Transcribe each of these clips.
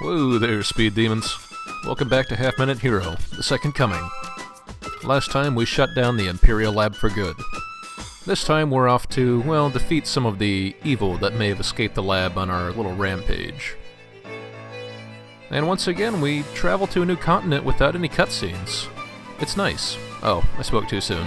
Whoa there, speed demons. Welcome back to Half Minute Hero, the second coming. Last time we shut down the Imperial Lab for good. This time we're off to, well, defeat some of the evil that may have escaped the lab on our little rampage. And once again, we travel to a new continent without any cutscenes. It's nice. Oh, I spoke too soon.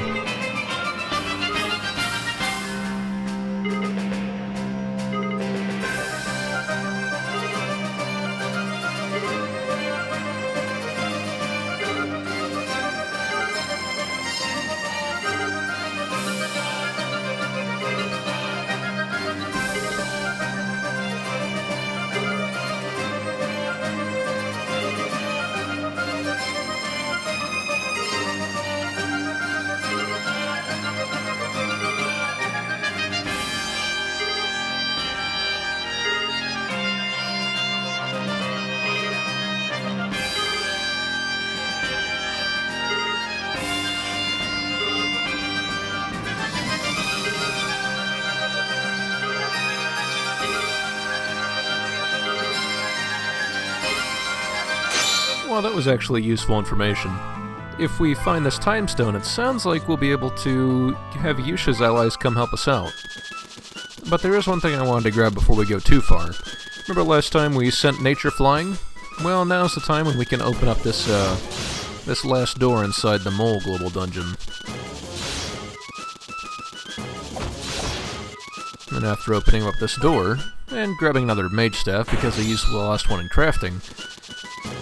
Well, that was actually useful information. If we find this time stone, it sounds like we'll be able to have Yusha's allies come help us out. But there is one thing I wanted to grab before we go too far. Remember last time we sent nature flying? Well, now's the time when we can open up this last door inside the Mole Global Dungeon. And after opening up this door, and grabbing another mage staff because I used the last one in crafting,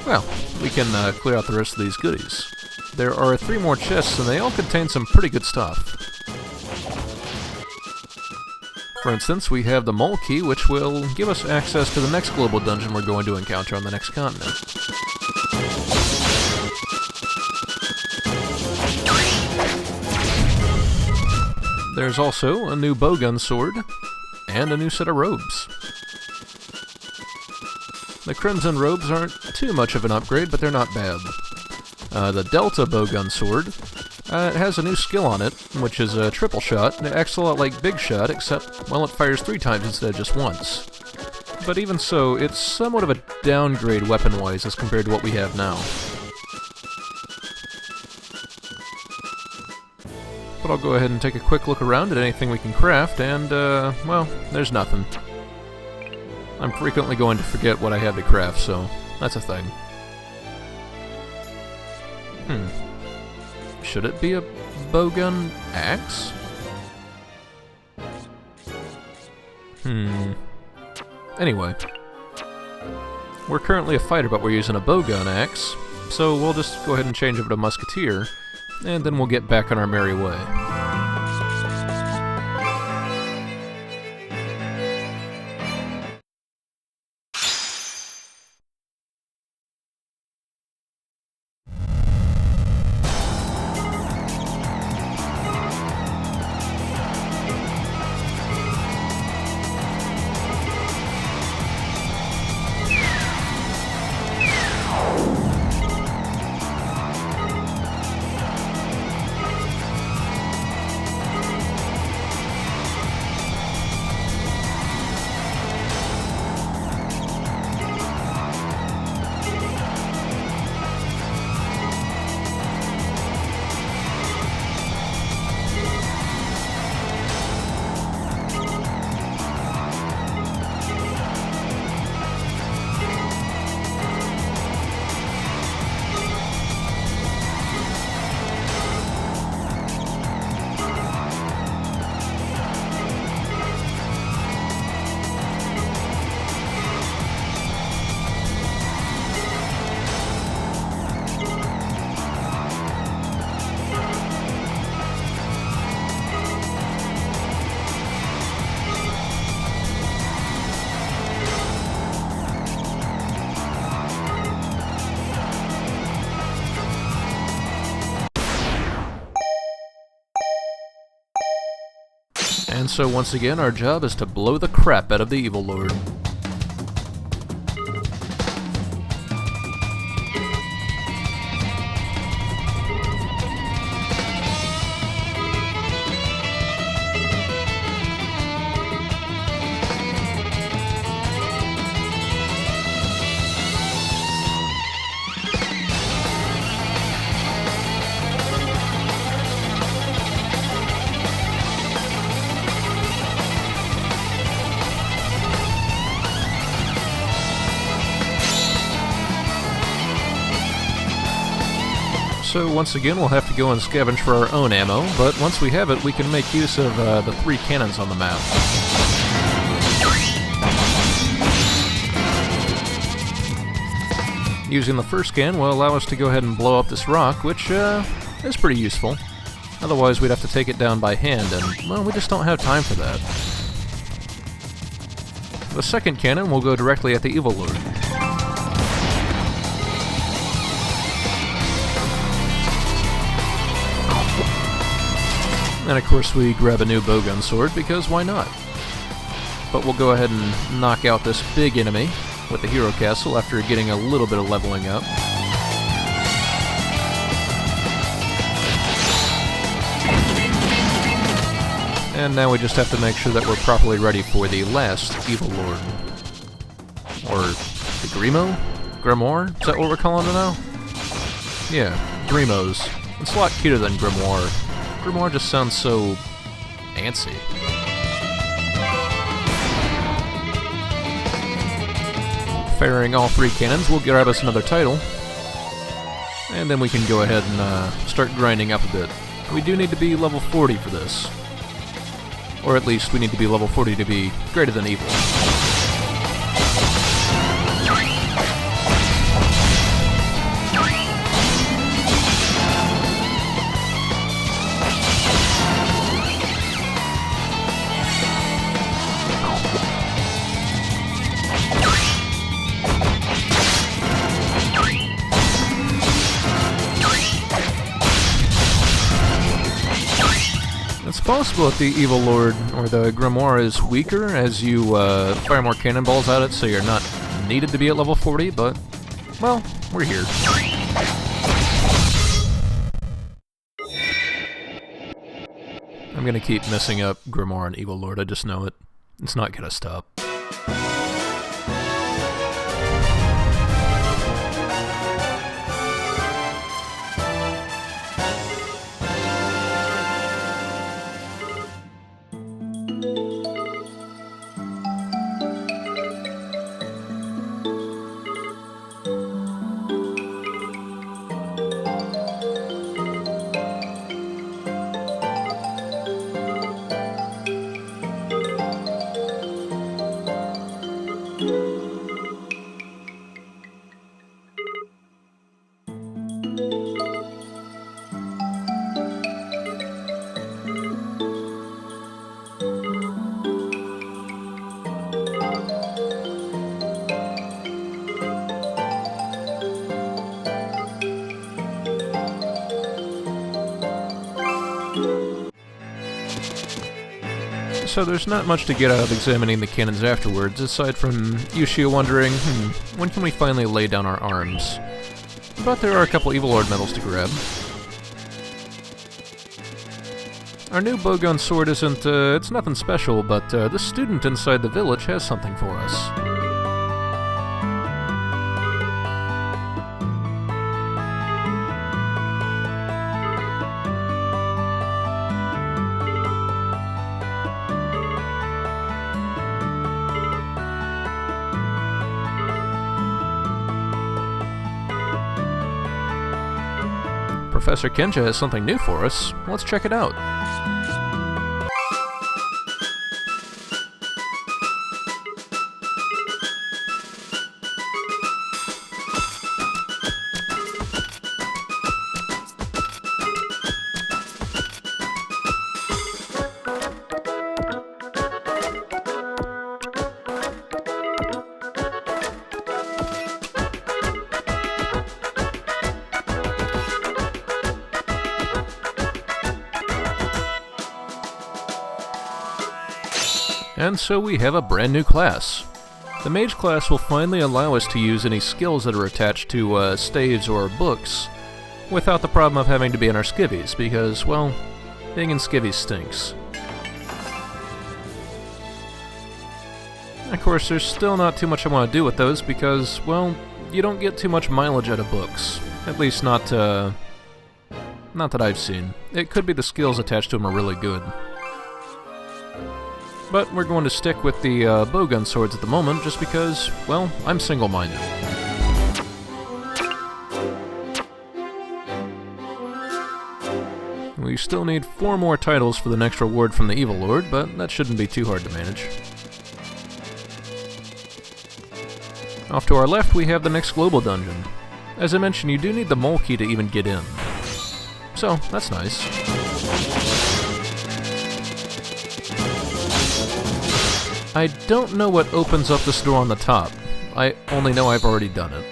well, we can clear out the rest of these goodies. There are 3 more chests, and they all contain some pretty good stuff. For instance, we have the Mole Key, which will give us access to the next global dungeon we're going to encounter on the next continent. There's also a new bowgun sword, and a new set of robes. The Crimson robes aren't too much of an upgrade, but they're not bad. The Delta bowgun sword, it has a new skill on it, which is a triple shot, and it acts a lot like Big Shot, except, well, it fires 3 times instead of just once. But even so, it's somewhat of a downgrade weapon-wise as compared to what we have now. But I'll go ahead and take a quick look around at anything we can craft, and, well, there's nothing. I'm frequently going to forget what I have to craft, so that's a thing. Should it be a bowgun axe? Anyway. We're currently a fighter, but we're using a bowgun axe, so we'll just go ahead and change over to musketeer, and then we'll get back on our merry way. And so once again, our job is to blow the crap out of the Evil Lord. So once again, we'll have to go and scavenge for our own ammo, but once we have it, we can make use of the 3 cannons on the map. Using the first cannon will allow us to go ahead and blow up this rock, which is pretty useful. Otherwise, we'd have to take it down by hand, and, well, we just don't have time for that. The second cannon will go directly at the Evil Lord. And of course we grab a new bowgun sword, because why not? But we'll go ahead and knock out this big enemy with the Hero Castle after getting a little bit of leveling up. And now we just have to make sure that we're properly ready for the last Evil Lord. Or the Grimo? Grimoire? Is that what we're calling it now? Yeah, Grimos. It's a lot cuter than Grimoire. Grimoire just sounds so antsy. Firing all 3 cannons will grab us another title. And then we can go ahead and start grinding up a bit. We do need to be level 40 for this. Or at least we need to be level 40 to be greater than evil. It's possible that the Evil Lord, or the Grimoire, is weaker as you fire more cannonballs at it, so you're not needed to be at level 40, but, well, we're here. I'm gonna keep messing up Grimoire and Evil Lord, I just know it. It's not gonna stop. So there's not much to get out of examining the cannons afterwards, aside from Yushio wondering, when can we finally lay down our arms? But there are a couple Evil Lord medals to grab. Our new bowgun sword isn't, it's nothing special, but this student inside the village has something for us. Professor Kenja has something new for us. Let's check it out. And so we have a brand new class. The Mage class will finally allow us to use any skills that are attached to staves or books without the problem of having to be in our skivvies, because, well, being in skivvies stinks. Of course, there's still not too much I want to do with those because, well, you don't get too much mileage out of books. At least not that I've seen. It could be the skills attached to them are really good. But we're going to stick with the bowgun swords at the moment, just because, well, I'm single-minded. We still need 4 more titles for the next reward from the Evil Lord, but that shouldn't be too hard to manage. Off to our left, we have the next global dungeon. As I mentioned, you do need the mole key to even get in. So, that's nice. I don't know what opens up this door on the top. I only know I've already done it.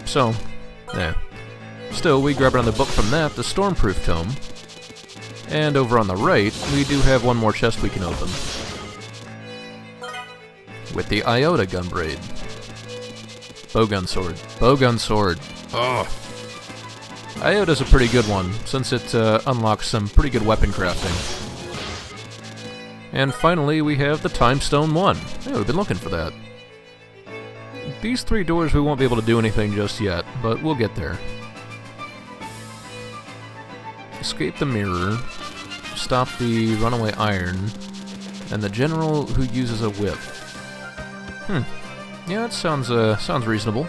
So, yeah. Still, we grab another book from that, the Stormproof Tome. And over on the right, we do have one more chest we can open. With the Iota Gunbraid. Bowgun Sword. Bowgun Sword. Ugh. Iota's a pretty good one, since it unlocks some pretty good weapon crafting. And finally, we have the Time Stone 1. Yeah, we've been looking for that. These 3 doors we won't be able to do anything just yet, but we'll get there. Escape the mirror, stop the runaway iron, and the general who uses a whip. Yeah, that sounds reasonable.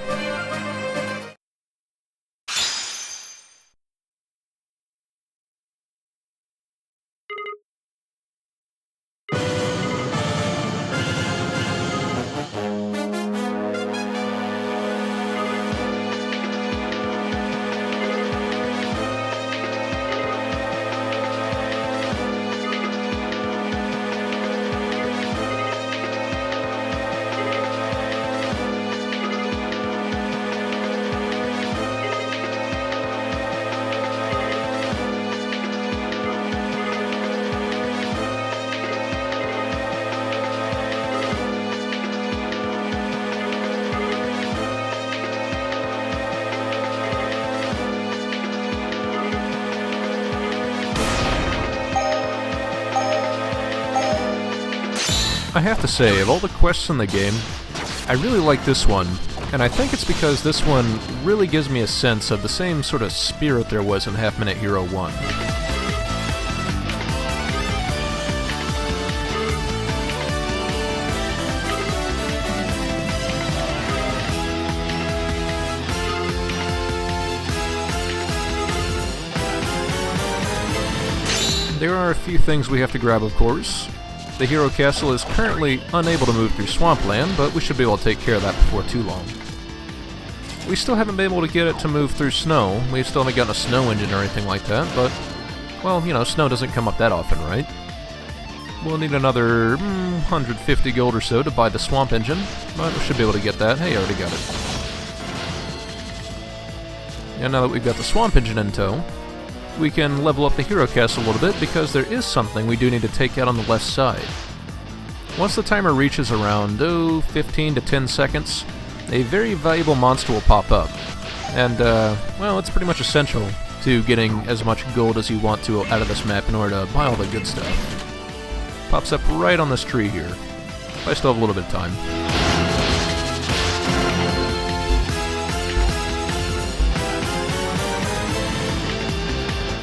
I have to say, of all the quests in the game, I really like this one, and I think it's because this one really gives me a sense of the same sort of spirit there was in Half Minute Hero 1. There are a few things we have to grab, of course. The Hero Castle is currently unable to move through Swampland, but we should be able to take care of that before too long. We still haven't been able to get it to move through snow. We still haven't gotten a snow engine or anything like that, but, well, you know, snow doesn't come up that often, right? We'll need another 150 gold or so to buy the swamp engine, but we should be able to get that. Hey, I already got it. And now that we've got the swamp engine in tow, we can level up the Hero Castle a little bit, because there is something we do need to take out on the left side. Once the timer reaches around, 15 to 10 seconds, a very valuable monster will pop up. And, well, it's pretty much essential to getting as much gold as you want to out of this map in order to buy all the good stuff. Pops up right on this tree here. I still have a little bit of time.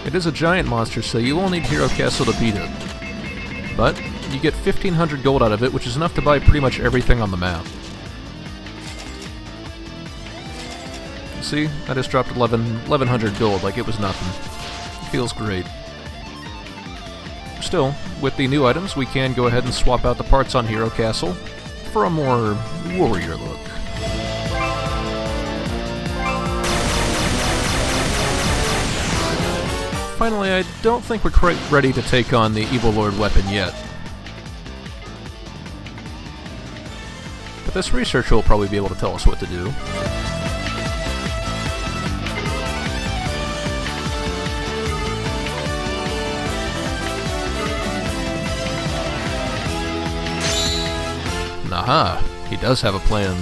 It is a giant monster, so you will need Hero Castle to beat it. But you get 1,500 gold out of it, which is enough to buy pretty much everything on the map. See, I just dropped 1,100 gold like it was nothing. It feels great. Still, with the new items, we can go ahead and swap out the parts on Hero Castle for a more warrior look. Finally, I don't think we're quite ready to take on the Evil Lord weapon yet. But this researcher will probably be able to tell us what to do. Aha! He does have a plan.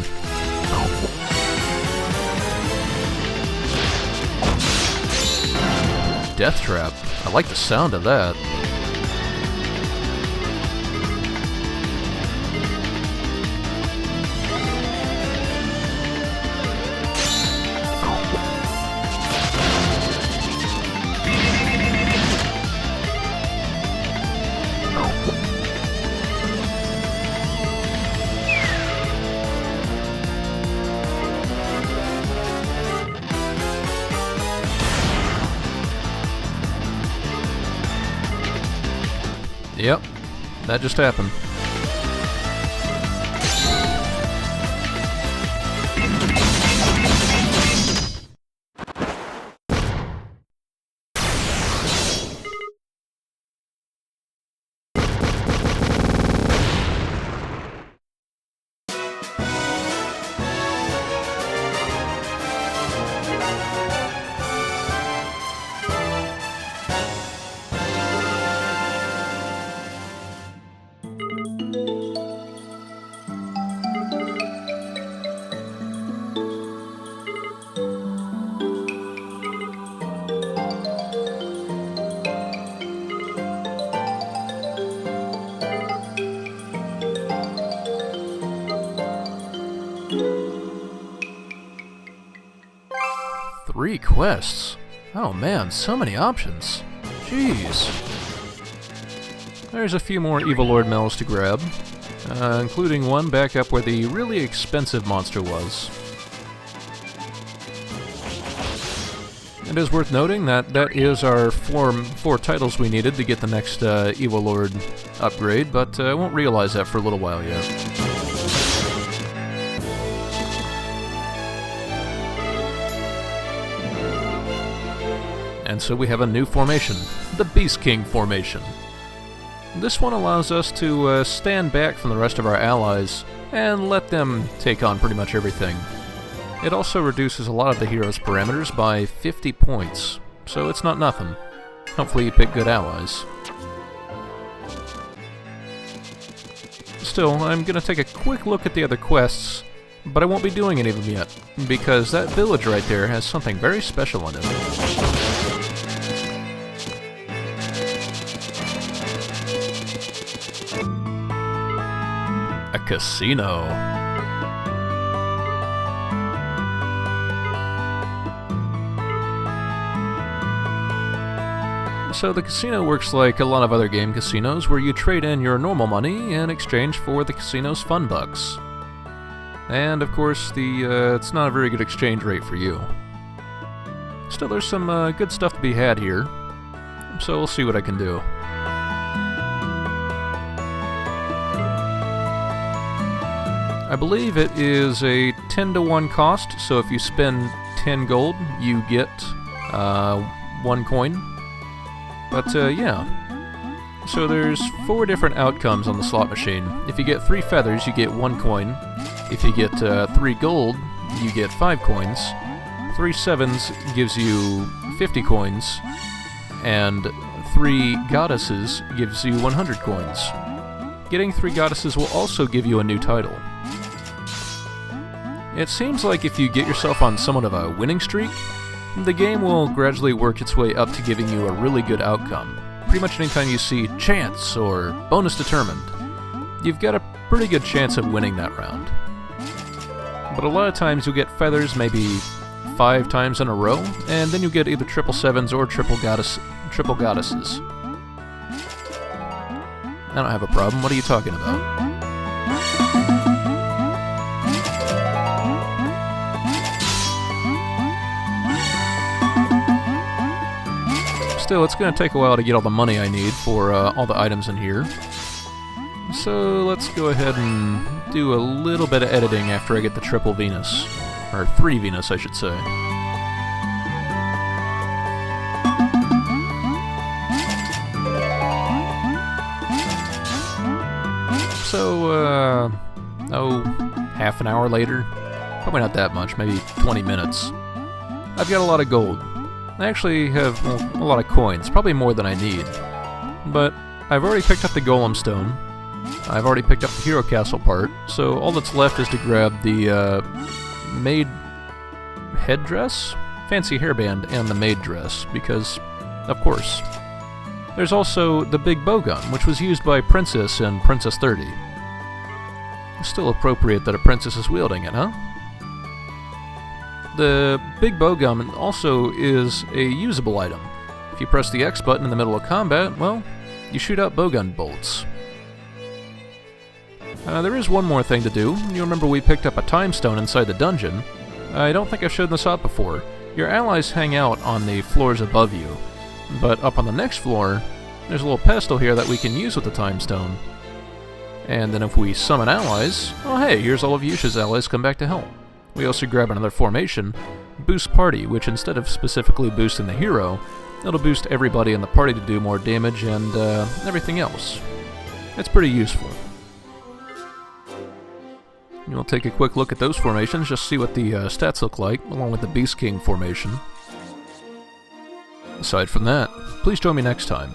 Death Trap. I like the sound of that. Yep, that just happened. Three quests? Oh man, so many options. Jeez. There's a few more Evil Lord medals to grab, including one back up where the really expensive monster was. It is worth noting that that is our four titles we needed to get the next Evil Lord upgrade, but I won't realize that for a little while yet. And so we have a new formation, the Beast King formation. This one allows us to stand back from the rest of our allies and let them take on pretty much everything. It also reduces a lot of the hero's parameters by 50 points, so it's not nothing. Hopefully you pick good allies. Still, I'm going to take a quick look at the other quests, but I won't be doing any of them yet, because that village right there has something very special in it. A casino. So the casino works like a lot of other game casinos, where you trade in your normal money in exchange for the casino's fun bucks. And of course, it's not a very good exchange rate for you. Still, there's some good stuff to be had here, so we'll see what I can do. I believe it is a 10-to-1 cost, so if you spend 10 gold, you get 1 coin. But yeah. So there's 4 different outcomes on the slot machine. If you get 3 feathers, you get 1 coin. If you get 3 gold, you get 5 coins. 3 sevens gives you 50 coins. And 3 goddesses gives you 100 coins. Getting 3 goddesses will also give you a new title. It seems like if you get yourself on somewhat of a winning streak, the game will gradually work its way up to giving you a really good outcome. Pretty much anytime you see chance or bonus determined, you've got a pretty good chance of winning that round. But a lot of times you'll get feathers maybe 5 times in a row, and then you get either triple sevens or triple goddesses. I don't have a problem. What are you talking about? Still, it's going to take a while to get all the money I need for all the items in here. So let's go ahead and do a little bit of editing after I get the triple Venus. Or 3 Venus, I should say. So, half an hour later? Probably not that much, maybe 20 minutes. I've got a lot of gold. I actually have a lot of coins, probably more than I need. But I've already picked up the Golem Stone. I've already picked up the Hero Castle part, so all that's left is to grab the maid headdress? Fancy hairband and the maid dress, because, of course. There's also the big bowgun, which was used by Princess in Princess 30. It's still appropriate that a princess is wielding it, huh? The big bowgun also is a usable item. If you press the X button in the middle of combat, well, you shoot out bowgun bolts. There is one more thing to do. You remember we picked up a time stone inside the dungeon. I don't think I've shown this off before. Your allies hang out on the floors above you, but up on the next floor, There's a little pedestal here that we can use with the Time Stone. And then if we summon allies, oh hey, here's all of Yusha's allies come back to help. We also grab another formation, Boost Party, which instead of specifically boosting the hero, it'll boost everybody in the party to do more damage and everything else. It's pretty useful. We'll take a quick look at those formations, just see what the stats look like, along with the Beast King formation. Aside from that, please join me next time